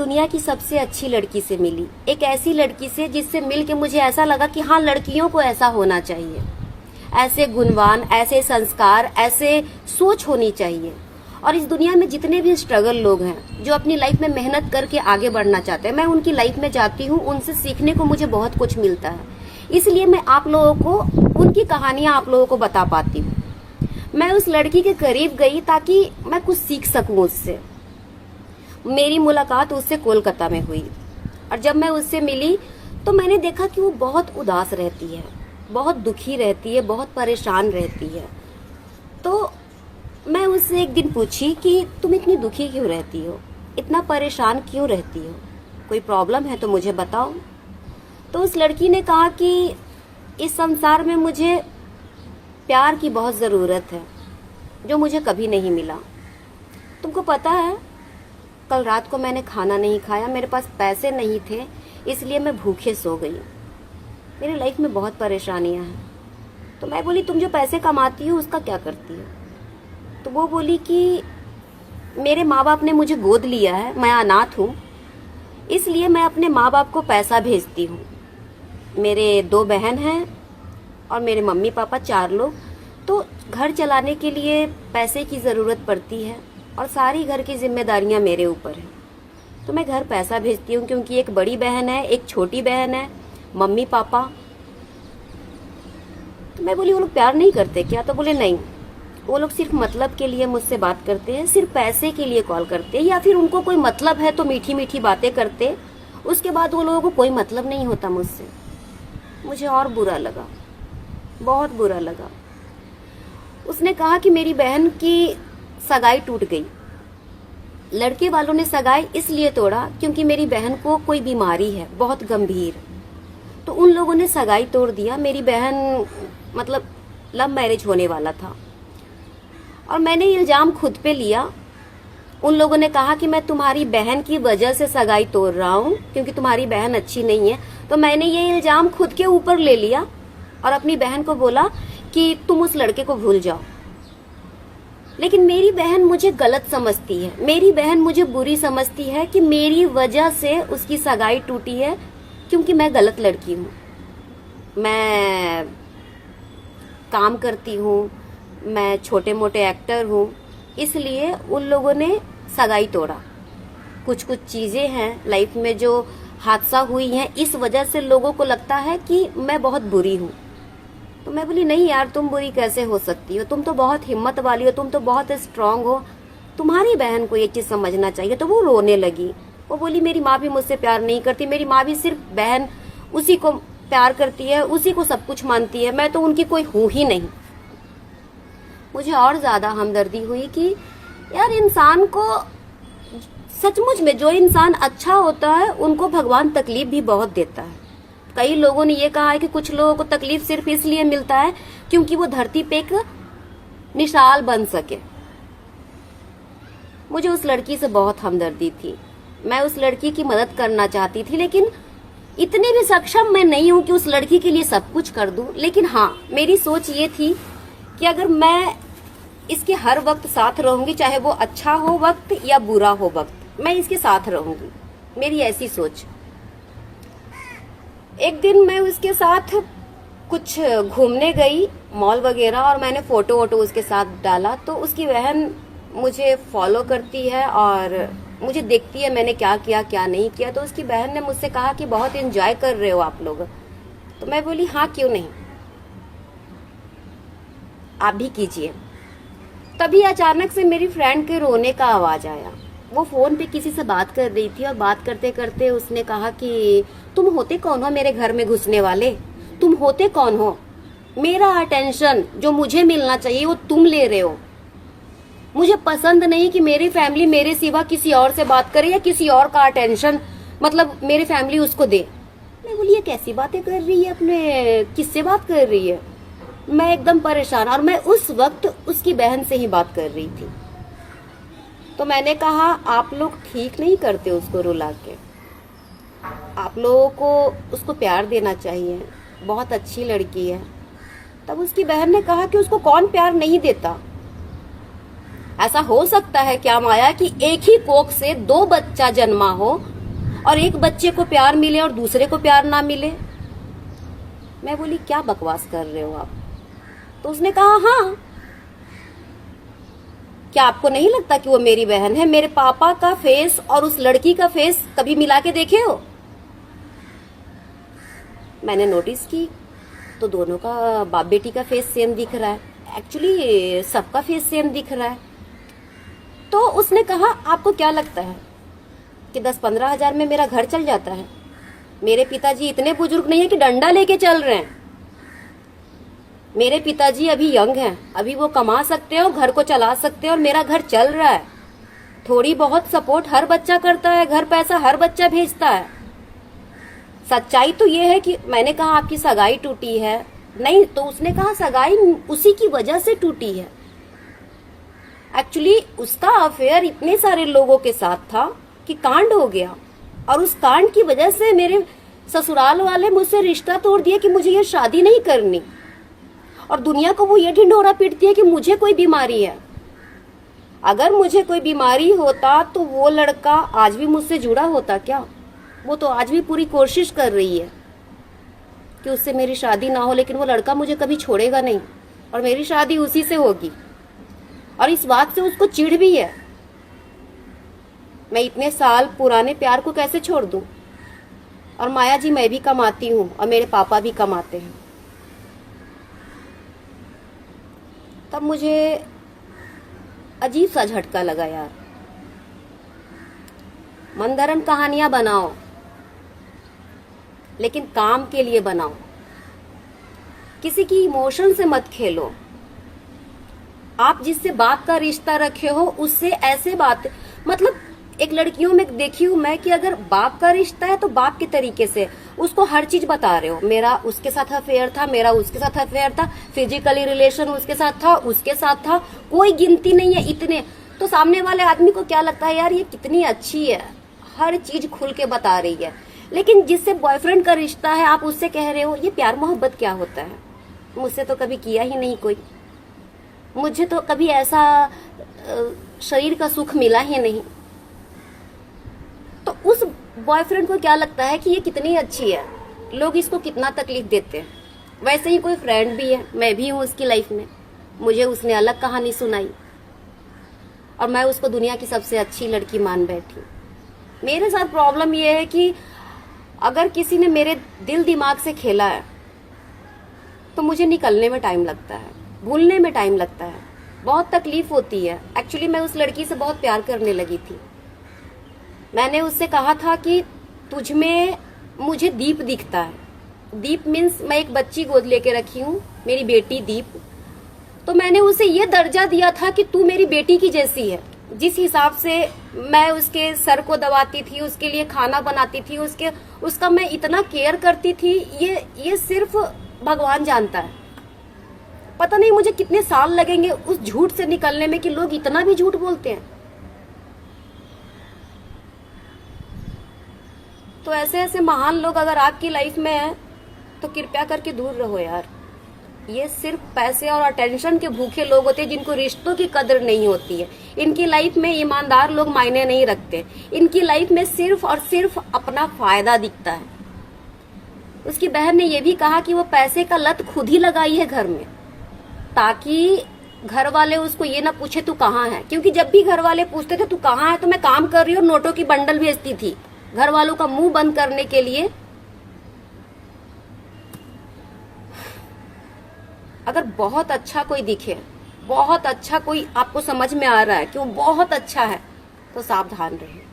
दुनिया की सबसे अच्छी लड़की से मिली, एक ऐसी लड़की से जिससे मिल के मुझे ऐसा लगा कि हाँ, लड़कियों को ऐसा होना चाहिए, ऐसे गुणवान, ऐसे संस्कार, ऐसे सोच होनी चाहिए। और इस दुनिया में जितने भी स्ट्रगल लोग हैं जो अपनी लाइफ में मेहनत करके आगे बढ़ना चाहते हैं, मैं उनकी लाइफ में जाती हूँ, उनसे सीखने को मुझे बहुत कुछ मिलता है। इसलिए मैं आप लोगों को उनकी कहानियां आप लोगों को बता पाती हूँ। मैं उस लड़की के करीब गई ताकि मैं कुछ सीख सकूं उससे। मेरी मुलाकात उससे कोलकाता में हुई और जब मैं उससे मिली तो मैंने देखा कि वो बहुत उदास रहती है, बहुत दुखी रहती है, बहुत परेशान रहती है। तो मैं उससे एक दिन पूछी कि तुम इतनी दुखी क्यों रहती हो, इतना परेशान क्यों रहती हो, कोई प्रॉब्लम है तो मुझे बताओ। तो उस लड़की ने कहा कि इस संसार में मुझे प्यार की बहुत ज़रूरत है जो मुझे कभी नहीं मिला। तुमको पता है, कल रात को मैंने खाना नहीं खाया, मेरे पास पैसे नहीं थे, इसलिए मैं भूखे सो गई। मेरी लाइफ में बहुत परेशानियां हैं। तो मैं बोली, तुम जो पैसे कमाती हो उसका क्या करती हो? तो वो बोली कि मेरे माँ बाप ने मुझे गोद लिया है, मैं अनाथ हूँ, इसलिए मैं अपने माँ बाप को पैसा भेजती हूँ। मेरे 2 बहन हैं और मेरे मम्मी पापा 4 लोग। तो घर चलाने के लिए पैसे की ज़रूरत पड़ती है और सारी घर की जिम्मेदारियां मेरे ऊपर है। तो मैं घर पैसा भेजती हूँ क्योंकि एक बड़ी बहन है, एक छोटी बहन है, मम्मी पापा। तो मैं बोली, वो लोग प्यार नहीं करते क्या? तो बोले नहीं, वो लोग सिर्फ मतलब के लिए मुझसे बात करते हैं, सिर्फ पैसे के लिए कॉल करते हैं, या फिर उनको कोई मतलब है तो मीठी मीठी बातें करते, उसके बाद वो लोगों को कोई मतलब नहीं होता मुझसे। मुझे और बुरा लगा, बहुत बुरा लगा। उसने कहा कि मेरी बहन की सगाई टूट गई। लड़के वालों ने सगाई इसलिए तोड़ा क्योंकि मेरी बहन को कोई बीमारी है बहुत गंभीर, तो उन लोगों ने सगाई तोड़ दिया। मेरी बहन मतलब लव मैरिज होने वाला था और मैंने इल्जाम खुद पे लिया। उन लोगों ने कहा कि मैं तुम्हारी बहन की वजह से सगाई तोड़ रहा हूँ क्योंकि तुम्हारी बहन अच्छी नहीं है। तो मैंने ये इल्जाम खुद के ऊपर ले लिया और अपनी बहन को बोला कि तुम उस लड़के को भूल जाओ। लेकिन मेरी बहन मुझे गलत समझती है, मेरी बहन मुझे बुरी समझती है कि मेरी वजह से उसकी सगाई टूटी है क्योंकि मैं गलत लड़की हूँ, मैं काम करती हूँ, मैं छोटे मोटे एक्टर हूँ, इसलिए उन लोगों ने सगाई तोड़ा। कुछ कुछ चीजें हैं लाइफ में जो हादसा हुई हैं, इस वजह से लोगों को लगता है कि मैं बहुत बुरी हूँ। तो मैं बोली, नहीं यार, तुम बुरी कैसे हो सकती हो, तुम तो बहुत हिम्मत वाली हो, तुम तो बहुत स्ट्रांग हो, तुम्हारी बहन को ये चीज समझना चाहिए। तो वो रोने लगी। वो बोली, मेरी माँ भी मुझसे प्यार नहीं करती, मेरी माँ भी सिर्फ बहन उसी को प्यार करती है, उसी को सब कुछ मानती है, मैं तो उनकी कोई हूं ही नहीं। मुझे और ज्यादा हमदर्दी हुई कि यार, इंसान को सचमुच में जो इंसान अच्छा होता है उनको भगवान तकलीफ भी बहुत देता है। कई लोगों ने ये कहा है कि कुछ लोगों को तकलीफ सिर्फ इसलिए मिलता है क्योंकि वो धरती पे एक मिसाल बन सके। मुझे उस लड़की से बहुत हमदर्दी थी, मैं उस लड़की की मदद करना चाहती थी, लेकिन इतनी भी सक्षम मैं नहीं हूं कि उस लड़की के लिए सब कुछ कर दूं। लेकिन हाँ, मेरी सोच ये थी कि अगर मैं इसके हर वक्त साथ रहूंगी, चाहे वो अच्छा हो वक्त या बुरा हो वक्त, मैं इसके साथ रहूंगी, मेरी ऐसी सोच। एक दिन मैं उसके साथ कुछ घूमने गई, मॉल वगैरह, और मैंने फोटो वोटो उसके साथ डाला। तो उसकी बहन मुझे फॉलो करती है और मुझे देखती है मैंने क्या किया क्या नहीं किया। तो उसकी बहन ने मुझसे कहा कि बहुत एंजॉय कर रहे हो आप लोग। तो मैं बोली, हाँ क्यों नहीं, आप भी कीजिए। तभी अचानक से मेरी फ्रेंड के रोने का आवाज आया। वो फोन पे किसी से बात कर रही थी और बात करते करते उसने कहा कि तुम होते कौन हो मेरे घर में घुसने वाले, तुम होते कौन हो, मेरा अटेंशन जो मुझे मिलना चाहिए वो तुम ले रहे हो। मुझे पसंद नहीं कि मेरी फैमिली मेरे सिवा किसी और से बात करे या किसी और का अटेंशन मतलब मेरी फैमिली उसको दे। मैं बोली, ये कैसी बातें कर रही है, अपने किससे बात कर रही है? मैं एकदम परेशान, और मैं उस वक्त उसकी बहन से ही बात कर रही थी। तो मैंने कहा, आप लोग ठीक नहीं करते उसको रुला के, आप लोगों को उसको प्यार देना चाहिए, बहुत अच्छी लड़की है। तब उसकी बहन ने कहा कि उसको कौन प्यार नहीं देता, ऐसा हो सकता है क्या माया कि एक ही कोख से दो बच्चा जन्मा हो और एक बच्चे को प्यार मिले और दूसरे को प्यार ना मिले? मैं बोली क्या बकवास कर रहे हो आप? तो उसने कहा हाँ। क्या आपको नहीं लगता कि वो मेरी बहन है? मेरे पापा का फेस और उस लड़की का फेस कभी मिला के देखे हो? मैंने नोटिस की तो दोनों का बाप बेटी का फेस सेम दिख रहा है। एक्चुअली सबका फेस सेम दिख रहा है। तो उसने कहा आपको क्या लगता है कि 10-15 हजार में मेरा घर चल जाता है? मेरे पिताजी इतने बुजुर्ग नहीं है कि डंडा लेके चल रहे हैं। मेरे पिताजी अभी यंग हैं, अभी वो कमा सकते हैं और घर को चला सकते हैं और मेरा घर चल रहा है। थोड़ी बहुत सपोर्ट हर बच्चा करता है, घर पैसा हर बच्चा भेजता है। सच्चाई तो ये है कि मैंने कहा आपकी सगाई टूटी है, नहीं तो उसने कहा सगाई उसी की वजह से टूटी है। एक्चुअली उसका अफेयर इतने सारे लोगों के साथ था कि कांड हो गया और उस कांड की वजह से मेरे ससुराल वाले मुझसे रिश्ता तोड़ दिए कि मुझे ये शादी नहीं करनी। और दुनिया को वो ये ढिंढोरा पीटती है कि मुझे कोई बीमारी है। अगर मुझे कोई बीमारी होता तो वो लड़का आज भी मुझसे जुड़ा होता क्या? वो तो आज भी पूरी कोशिश कर रही है कि उससे मेरी शादी ना हो, लेकिन वो लड़का मुझे कभी छोड़ेगा नहीं और मेरी शादी उसी से होगी। और इस बात से उसको चिढ़ भी है। मैं इतने साल पुराने प्यार को कैसे छोड़ दूं? और माया जी मैं भी कमाती हूँ और मेरे पापा भी कमाते हैं। तब मुझे अजीब सा झटका लगा यार। मनधरण कहानियां बनाओ लेकिन काम के लिए बनाओ। किसी की इमोशन से मत खेलो। आप जिससे बाप का रिश्ता रखे हो उससे ऐसे बात, मतलब एक लड़कियों में देखी हूं मैं कि अगर बाप का रिश्ता है तो बाप के तरीके से उसको हर चीज बता रहे हो। मेरा उसके साथ अफेयर था, मेरा उसके साथ अफेयर था, फिजिकली रिलेशन उसके साथ था, उसके साथ था, कोई गिनती नहीं है इतने। तो सामने वाले आदमी को क्या लगता है यार ये कितनी अच्छी है, हर चीज खुल के बता रही है। लेकिन जिससे बॉयफ्रेंड का रिश्ता है आप उससे कह रहे हो ये प्यार मोहब्बत क्या होता है? मुझसे तो कभी किया ही नहीं कोई, मुझे तो कभी ऐसा शरीर का सुख मिला ही नहीं। तो उस बॉयफ्रेंड को क्या लगता है कि ये कितनी अच्छी है, लोग इसको कितना तकलीफ देते हैं। वैसे ही कोई फ्रेंड भी है, मैं भी हूँ उसकी लाइफ में, मुझे उसने अलग कहानी सुनाई और मैं उसको दुनिया की सबसे अच्छी लड़की मान बैठी। मेरे साथ प्रॉब्लम ये है कि अगर किसी ने मेरे दिल दिमाग से खेला है तो मुझे निकलने में टाइम लगता है, भूलने में टाइम लगता है, बहुत तकलीफ होती है। एक्चुअली मैं उस लड़की से बहुत प्यार करने लगी थी। मैंने उससे कहा था कि तुझ में मुझे दीप दिखता है। दीप मीन्स मैं एक बच्ची गोद लेके रखी हूँ, मेरी बेटी दीप। तो मैंने उसे ये दर्जा दिया था कि तू मेरी बेटी की जैसी है। जिस हिसाब से मैं उसके सर को दबाती थी, उसके लिए खाना बनाती थी, उसका मैं इतना केयर करती थी, ये सिर्फ भगवान जानता है। पता नहीं मुझे कितने साल लगेंगे उस झूठ से निकलने में कि लोग इतना भी झूठ बोलते हैं। तो ऐसे ऐसे महान लोग अगर आपकी लाइफ में हैं तो कृपया करके दूर रहो यार। ये सिर्फ पैसे और अटेंशन के भूखे लोग होते हैं जिनको रिश्तों की कदर नहीं होती है। इनकी लाइफ में ईमानदार लोग मायने नहीं रखते। इनकी लाइफ में सिर्फ और सिर्फ अपना फायदा दिखता है। उसकी बहन ने यह भी कहा कि वो पैसे का लत खुद ही लगाई है घर में, ताकि घर वाले उसको ये ना पूछे तू कहाँ है। क्योंकि जब भी घर वाले पूछते थे तू कहाँ है तो मैं काम कर रही हूँ, नोटों की बंडल भेजती थी घर वालों का मुंह बंद करने के लिए। अगर बहुत अच्छा कोई दिखे, बहुत अच्छा कोई आपको समझ में आ रहा है कि वो बहुत अच्छा है, तो सावधान रहे।